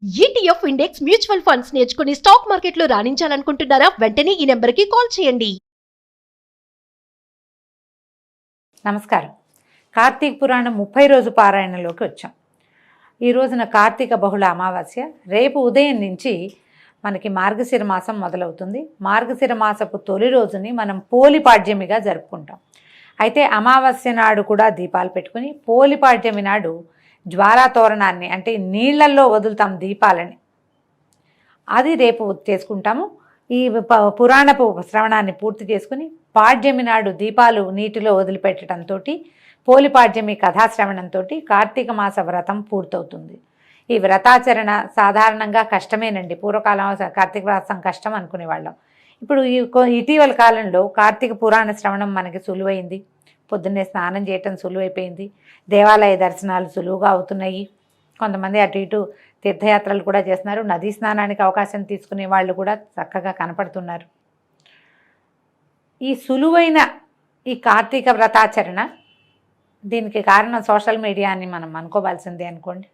ETF index mutual funds నేర్చుకుని stock మార్కెట్లో రాణించాలనుకుంటున్నారా? వెంటనే ఈ నెంబర్కి కాల్ చేయండి. నమస్కారం. కార్తీక పురాణం 30 రోజు పారాయణలోకి వచ్చాం. ఈ రోజున కార్తీక బహుళ అమావాస్య. రేపు ఉదయం నుంచి మనకి మార్గశిర మాసం మొదలవుతుంది. మార్గశిర మాసపు తొలి రోజుని మనం పోలిపాడ్యమిగా జరుపుకుంటాం. అయితే అమావాస్య నాడు కూడా దీపాలు పెట్టుకుని పోలిపాడ్యమి నాడు జ్వాలా తోరణాన్ని అంటే నీళ్లల్లో వదులుతాం దీపాలని, అది రేపు చేసుకుంటాము. ఈ పురాణపు శ్రవణాన్ని పూర్తి చేసుకుని పాడ్యమి నాడు దీపాలు నీటిలో వదిలిపెట్టడంతో పోలిపాడ్యమి కథాశ్రవణంతో కార్తీక మాస వ్రతం పూర్తవుతుంది. ఈ వ్రతాచరణ సాధారణంగా కష్టమేనండి. పూర్వకాలం కార్తీక వ్రతం కష్టం అనుకునేవాళ్ళం. ఇప్పుడు ఇటీవల కాలంలో కార్తీక పురాణ శ్రవణం మనకి సులువైంది. పొద్దున్నే స్నానం చేయటం సులువైపోయింది. దేవాలయ దర్శనాలు సులువుగా అవుతున్నాయి. కొంతమంది అటు ఇటు తీర్థయాత్రలు కూడా చేస్తున్నారు. నదీ స్నానానికి అవకాశం తీసుకునే వాళ్ళు కూడా చక్కగా కనపడుతున్నారు. ఈ సులువైన ఈ కార్తీక వ్రతాచరణ, దీనికి కారణం సోషల్ మీడియా అని మనం అనుకోవాల్సిందే అనుకోండి.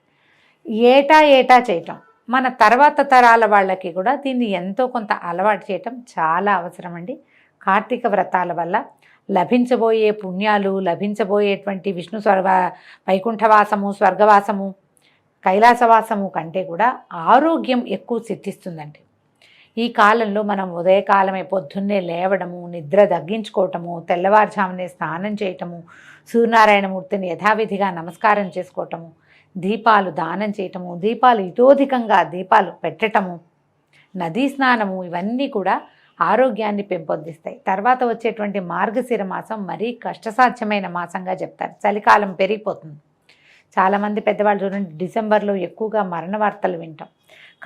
ఏటా చేయటం, మన తర్వాత తరాల వాళ్ళకి కూడా దీన్ని ఎంతో కొంత అలవాటు చేయటం చాలా అవసరం అండి. కార్తీక వ్రతాల వల్ల లభించబోయే పుణ్యాలు, లభించబోయేటువంటి విష్ణు వైకుంఠవాసము, స్వర్గవాసము, కైలాసవాసము కంటే కూడా ఆరోగ్యం ఎక్కువ సిద్ధిస్తుందండి. ఈ కాలంలో మనం ఉదయకాలమే పొద్దున్నే లేవడము, నిద్ర తగ్గించుకోవటము, తెల్లవారుజామునే స్నానం చేయటము, సూర్యనారాయణమూర్తిని యథావిధిగా నమస్కారం చేసుకోవటము, దీపాలు దానం చేయటము, దీపాలు ఇతోధికంగా దీపాలు పెట్టటము, నదీ స్నానము, ఇవన్నీ కూడా ఆరోగ్యాన్ని పెంపొందిస్తాయి. తర్వాత వచ్చేటువంటి మార్గశిర మాసం మరీ కష్టసాధ్యమైన మాసంగా చెప్తారు. చలికాలం పెరిగిపోతుంది. చాలామంది పెద్దవాళ్ళు చూడండి, డిసెంబర్లో ఎక్కువగా మరణ వార్తలు వింటాం.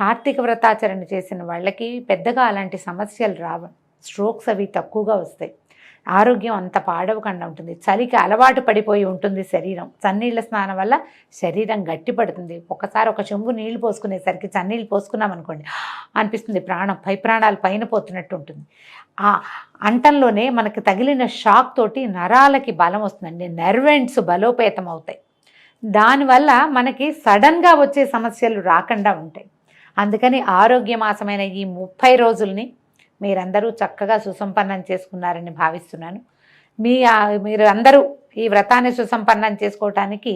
కార్తీక వ్రతాచరణ చేసిన వాళ్ళకి పెద్దగా అలాంటి సమస్యలు రావు. స్ట్రోక్స్ అవి తక్కువగా వస్తాయి. ఆరోగ్యం అంత పాడవకుండా ఉంటుంది. చలికి అలవాటు పడిపోయి ఉంటుంది శరీరం. చన్నీళ్ళ స్నానం వల్ల శరీరం గట్టిపడుతుంది. ఒకసారి ఒక చెంబు నీళ్లు పోసుకునేసరికి చన్నీళ్ళు పోసుకున్నాం అనుకోండి, అనిపిస్తుంది ప్రాణాలు పైన పోతున్నట్టు ఉంటుంది. ఆ అంటంలోనే మనకి తగిలిన షాక్ తోటి నరాలకి బలం వస్తుందండి. నర్వెంట్స్ బలోపేతం అవుతాయి. దానివల్ల మనకి సడన్గా వచ్చే సమస్యలు రాకుండా ఉంటాయి. అందుకని ఆరోగ్యమాసమైన ఈ 30 రోజుల్ని మీరందరూ చక్కగా సుసంపన్నం చేసుకున్నారని భావిస్తున్నాను. మీరు అందరూ ఈ వ్రతాన్ని సుసంపన్నం చేసుకోవటానికి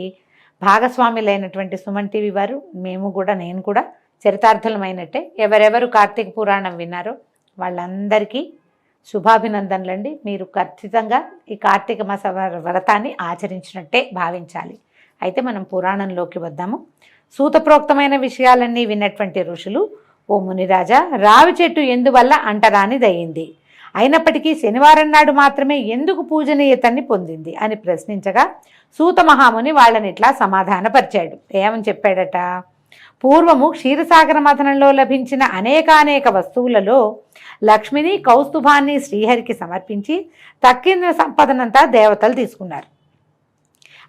భాగస్వాములైనటువంటి సుమన్ టీవీ వారు, నేను కూడా చరితార్థులమైనట్టే. ఎవరెవరు కార్తీక పురాణం విన్నారో వాళ్ళందరికీ శుభాభినందనలండి. మీరు ఖచ్చితంగా ఈ కార్తీక మాస వ్రతాన్ని ఆచరించినట్టే భావించాలి. అయితే మనం పురాణంలోకి వద్దాము. సూతప్రోక్తమైన విషయాలన్నీ విన్నటువంటి ఋషులు, ఓ మునిరాజా, రావి చెట్టు ఎందువల్ల అంటరానిదయింది, అయినప్పటికీ శనివారం నాడు మాత్రమే ఎందుకు పూజనీయతని పొందింది అని ప్రశ్నించగా సూత మహాముని వాళ్ళని ఇట్లా సమాధానపరిచాడు. ఏమని చెప్పాడట? పూర్వము క్షీరసాగర మథనంలో లభించిన అనేకానేక వస్తువులలో లక్ష్మిని, కౌస్తుభాన్ని శ్రీహరికి సమర్పించి తక్కిన సంపదనంతా దేవతలు తీసుకున్నారు.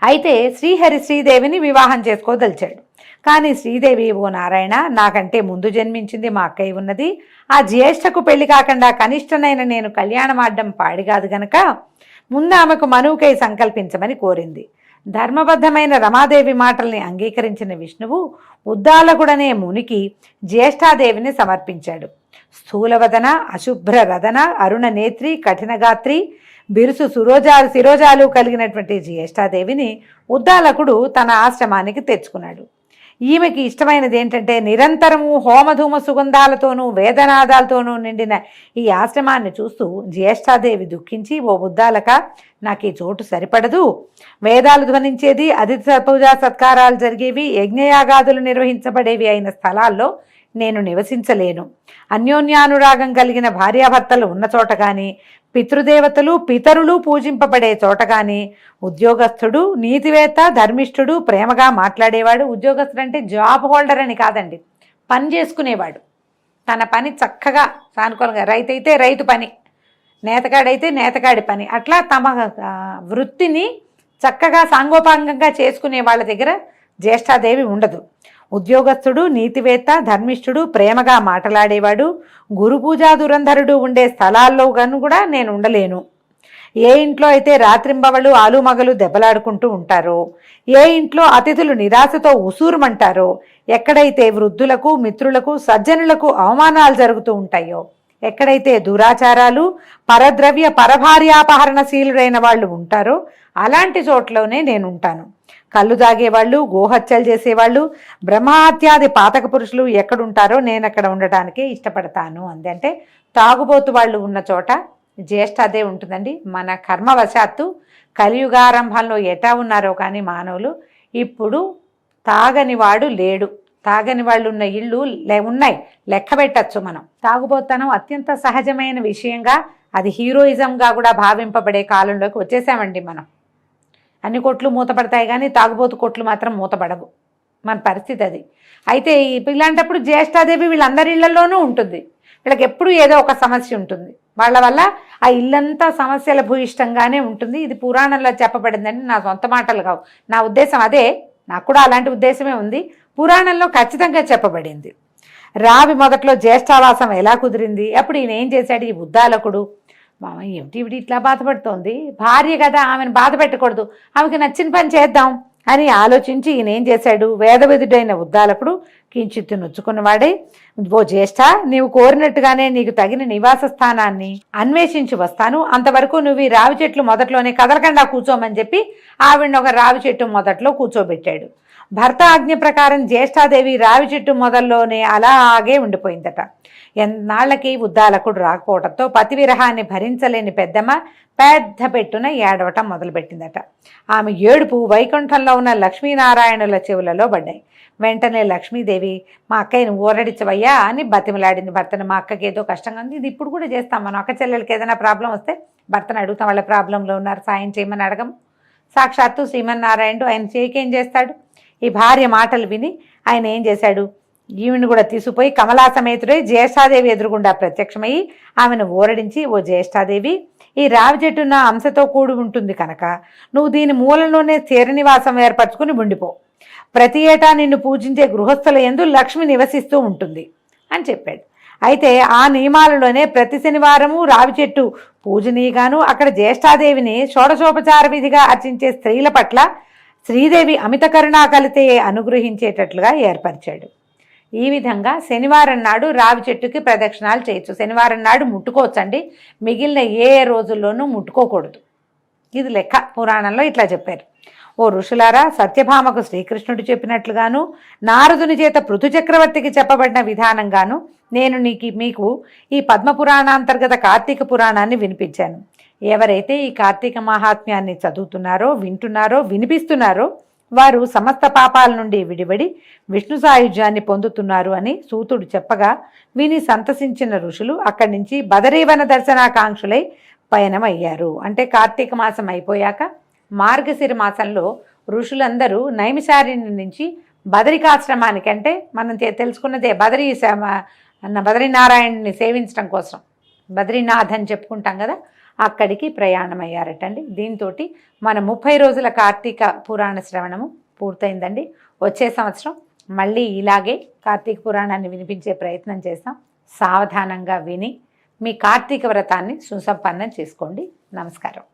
అయితే శ్రీహరి శ్రీదేవిని వివాహం చేసుకోదలిచాడు. కానీ శ్రీదేవి, ఓ నారాయణ, నాకంటే ముందు జన్మించింది మా అక్కయ్య ఉన్నది. ఆ జ్యేష్ఠకు పెళ్లి కాకుండా కనిష్టనైన నేను కళ్యాణమాడ్డం పాడిగాదు గనక ముందు ఆమెకు మనువుకై సంకల్పించమని కోరింది. ధర్మబద్ధమైన రమాదేవి మాటల్ని అంగీకరించిన విష్ణువు ఉద్దాలకుడనే మునికి జ్యేష్ఠాదేవిని సమర్పించాడు. స్థూలవదన, అశుభ్ర రదన, అరుణ నేత్రి, కఠినగాత్రి, బిరుసు శిరోజాలు కలిగినటువంటి జ్యేష్ఠాదేవిని ఉద్దాలకుడు తన ఆశ్రమానికి తెచ్చుకున్నాడు. ఈమెకి ఇష్టమైనది ఏంటంటే నిరంతరము హోమధూమ సుగంధాలతోనూ వేదనాదాలతోనూ నిండిన ఈ ఆశ్రమాన్ని చూస్తూ జ్యేష్ఠాదేవి దుఃఖించి, ఓ ఉద్దాలక, నాకు ఈ చోటు సరిపడదు. వేదాలు ధ్వనించేది, అతిథి పూజా సత్కారాలు జరిగేవి, యజ్ఞయాగాదులు నిర్వహించబడేవి అయిన స్థలాల్లో నేను నివసించలేను. అన్యోన్యానురాగం కలిగిన భార్యాభర్తలు ఉన్న చోట కానీ, పితృదేవతలు పితరులు పూజింపబడే చోట కానీ, ఉద్యోగస్థుడు నీతివేత్త, ధర్మిష్ఠుడు, ప్రేమగా మాట్లాడేవాడు, ఉద్యోగస్థుడు అంటే జాబ్ హోల్డర్ అని కాదండి, పని చేసుకునేవాడు, తన పని చక్కగా సానుకూలంగా, రైతు అయితే రైతు పని, నేతగాడైతే నేతగాడి పని, అట్లా తమ వృత్తిని చక్కగా సాంగోపాంగంగా చేసుకునే వాళ్ళ దగ్గర జ్యేష్ఠాదేవి ఉండదు. ఉద్యోగస్థుడు నీతివేత్త, ధర్మిష్ఠుడు, ప్రేమగా మాట్లాడేవాడు, గురు పూజా దురంధరుడు ఉండే స్థలాల్లో కూడా నేను ఉండలేను. ఏ ఇంట్లో అయితే రాత్రింబవళ్ళు ఆలుమగలు దెబ్బలాడుకుంటూ ఉంటారో, ఏ ఇంట్లో అతిథులు నిరాశతో ఉసూరుమంటారో, ఎక్కడైతే వృద్ధులకు మిత్రులకు సజ్జనులకు అవమానాలు జరుగుతూ ఉంటాయో, ఎక్కడైతే దురాచారాలు పరద్రవ్య పరభార్యాపహరణశీలుడైన వాళ్ళు ఉంటారో అలాంటి చోట్లోనే నేను ఉంటాను. కళ్ళు తాగేవాళ్ళు, గోహత్యలు చేసేవాళ్ళు, బ్రహ్మహత్యాది పాతక పురుషులు ఎక్కడుంటారో నేను అక్కడ ఉండటానికే ఇష్టపడతాను అంది. అంటే తాగుబోతు వాళ్ళు ఉన్న చోట జ్యేష్ఠాదే ఉంటుందండి. మన కర్మవశాత్తు కలియుగారంభంలో ఎటా ఉన్నారో కానీ మానవులు ఇప్పుడు తాగని వాడు లేడు. తాగని వాళ్ళు ఉన్న ఇళ్ళు ఉన్నాయి, లెక్క పెట్టచ్చు మనం. తాగుబోతనం అత్యంత సహజమైన విషయంగా, అది హీరోయిజంగా కూడా భావింపబడే కాలంలోకి వచ్చేసామండి మనం. అన్ని కొట్లు మూతపడతాయి కానీ తాగుబోతు కొట్లు మాత్రం మూతపడవు. మన పరిస్థితి అది. అయితే ఇలాంటప్పుడు జ్యేష్ఠాదేవి వీళ్ళందరి ఇళ్లలోనూ ఉంటుంది. వీళ్ళకి ఎప్పుడూ ఏదో ఒక సమస్య ఉంటుంది. వాళ్ళ వల్ల ఆ ఇల్లంతా సమస్యల భూయిష్టంగానే ఉంటుంది. ఇది పురాణంలో చెప్పబడిందండి, నా సొంత మాటలు కావు. నా ఉద్దేశం అదే, నాకు కూడా అలాంటి ఉద్దేశమే ఉంది. పురాణంలో ఖచ్చితంగా చెప్పబడింది. రావి మొదట్లో జ్యేష్ఠావాసం ఎలా కుదిరింది, అప్పుడు ఈయన ఏం చేశాడు, ఈ ఉద్దాలకుడు మామ ఏమిటి ఇవిడి ఇట్లా బాధపడుతోంది, భార్య కదా ఆమెను బాధ పెట్టకూడదు, ఆమెకి నచ్చిన పని చేద్దాం అని ఆలోచించి ఈయన ఏం చేశాడు, వేదవిధుడైన ఉద్దాలకుడు కించిత్తు నొచ్చుకున్నవాడే, ఓ జ్యేష్ఠ నీవు కోరినట్టుగానే నీకు తగిన నివాస స్థానాన్ని అన్వేషించి వస్తాను, అంతవరకు నువ్వు ఈ రావి చెట్లు మొదట్లోనే కదలకుండా కూర్చోమని చెప్పి ఆవిడని ఒక రావి చెట్టు మొదట్లో కూర్చోబెట్టాడు. భర్త ఆజ్ఞ ప్రకారం జ్యేష్ఠాదేవి రావి చెట్టు మొదల్లోనే అలాగే ఉండిపోయిందట. ఎన్నాళ్ళకి ఉద్దాలకుడు రాకపోవడంతో పతి విరహాన్ని భరించలేని పెద్దమ్మ పెద్ద పెట్టున ఏడవటం మొదలుపెట్టిందట. ఆమె ఏడుపు వైకుంఠంలో ఉన్న లక్ష్మీనారాయణుల చెవులలో పడ్డాయి. వెంటనే లక్ష్మీదేవి మా అక్కయ్యను ఊరడించవయ్యా అని బతిమలాడింది భర్తను. మా అక్కకి ఏదో కష్టంగా ఉంది, ఇది ఇప్పుడు కూడా చేస్తాం మనం. అక్క చెల్లెలకి ఏదైనా ప్రాబ్లం వస్తే భర్తను అడుగుతాం, వాళ్ళ ప్రాబ్లంలో ఉన్నారు సాయం చేయమని అడగము. సాక్షాత్తు శ్రీమన్నారాయణుడు ఆయన చేయకేం చేస్తాడు. ఈ భార్య మాటలు విని ఆయన ఏం చేశాడు, ఈవిని కూడా తీసుకుపోయి కమలా సమేతుడై జ్యేష్ఠాదేవి ఎదురుగుండా ప్రత్యక్షమయ్యి ఆమెను ఊరడించి, ఓ జ్యేష్ఠాదేవి, ఈ రావి చెట్టు నా అంశతో కూడి ఉంటుంది కనుక నువ్వు దీని మూలంలోనే స్థిర నివాసం ఏర్పరచుకుని ఉండిపో. ప్రతి ఏటా నిన్ను పూజించే గృహస్థుల యందు లక్ష్మి నివసిస్తూ ఉంటుంది అని చెప్పాడు. అయితే ఆ నియమాలలోనే ప్రతి శనివారము రావి చెట్టు పూజనీయగాను అక్కడ జ్యేష్ఠాదేవిని షోడశోపచార విధిగా అర్చించే స్త్రీల పట్ల శ్రీదేవి అమిత కరుణా కలితే అనుగ్రహించేటట్లుగా ఏర్పరిచాడు. ఈ విధంగా శనివారం నాడు రావి చెట్టుకి ప్రదక్షిణాలు చేయొచ్చు. శనివారం నాడు ముట్టుకోవచ్చండి, మిగిలిన ఏ రోజుల్లోనూ ముట్టుకోకూడదు. ఇది లెక్క. పురాణంలో ఇట్లా చెప్పారు. ఓ ఋషులారా, సత్యభామకు శ్రీకృష్ణుడు చెప్పినట్లుగాను నారదుని చేత పృథు చక్రవర్తికి చెప్పబడిన విధానంగాను నేను మీకు ఈ పద్మపురాణాంతర్గత కార్తీక పురాణాన్ని వినిపించాను. ఎవరైతే ఈ కార్తీక మహాత్మ్యాన్ని చదువుతున్నారో, వింటున్నారో, వినిపిస్తున్నారో వారు సమస్త పాపాల నుండి విడిబడి విష్ణు సాయుధ్యాన్ని పొందుతున్నారు అని సూతుడు చెప్పగా విని సంతసించిన ఋషులు అక్కడి నుంచి బదరీవన దర్శనాకాంక్షులై పయనమయ్యారు. అంటే కార్తీక మాసం అయిపోయాక మార్గశిర మాసంలో ఋషులందరూ నైమిషారణ్యం నుంచి బదరికాశ్రమానికి, అంటే మనం తెలుసుకున్నదే బదరీనారాయణుని సేవించడం కోసం బద్రీనాథ్ అని చెప్పుకుంటాం కదా, అక్కడికి ప్రయాణమయ్యారటండి. దీంతో మన 30 రోజుల కార్తీక పురాణ శ్రవణము పూర్తయిందండి. వచ్చే సంవత్సరం మళ్ళీ ఇలాగే కార్తీక పురాణాన్ని వినిపించే ప్రయత్నం చేస్తాం. సావధానంగా విని మీ కార్తీక వ్రతాన్ని సుసంపన్నం చేసుకోండి. నమస్కారం.